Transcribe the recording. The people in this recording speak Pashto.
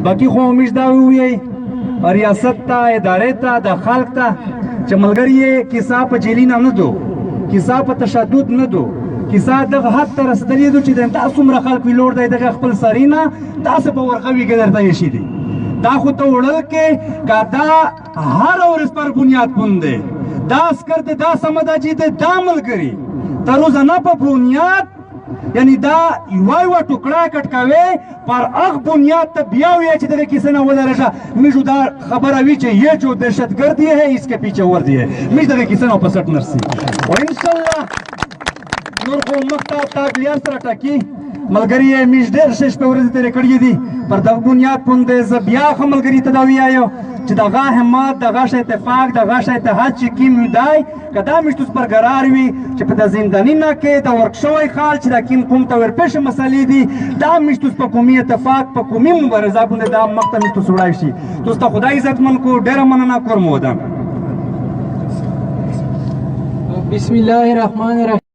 باقي خو همیش دا ووایئ ریاست ته ادارې ته د خلق ته چې ملګري یې کیسه په جیلینه نه دو کیسه په تشدد نه دو کیسه دغه حد ته رسېدلې ده چې دا څومره خلک ویلوړ دی دغه خپل سړي نه داسې په ورغوي کې درته ایښي دي دا خو ته وړل کې که دا هر ورځ پر بنیاد پوند دی دا عسکر دی دا سمه ده چې دی دا ملګري ته روزانه په بنیاد یعنی دا یوه ټوکړه کټکوي پر هغ بنیاد ته بیا وایي چې دغه کیسه نه ودرشه میشو دا خبره وي چې یہ جو دہشتگردی ہے اس کے پیچھے وردی ہے میش دغه کیسه نه په سټ نرسي او انشاءالله نور خو مخته تابلیان سره ټاکي ملګري یې میش ډېر ښه شپې ورځې تېرې کړې دي پر دغه بنیاد باندې زه بیا ښه ملګري ته دا ویایم چې دغه همت دغه ښه اتفاق دغه ښه اتحاد چې کیم دی که دا میشتوس برقرار وي چې په د زندانینه کې د ورک شوی خال چې دا کیم کوم ته ورپېښې مسلې دي دا میشتوس په قومي اتفاق په قومي مبارزه باندې دا مخته میشتوس وړی شي تاسو ته خدای عزتمن کو ډېره مننه کوم ودم بسم الله الرحمن الرحیم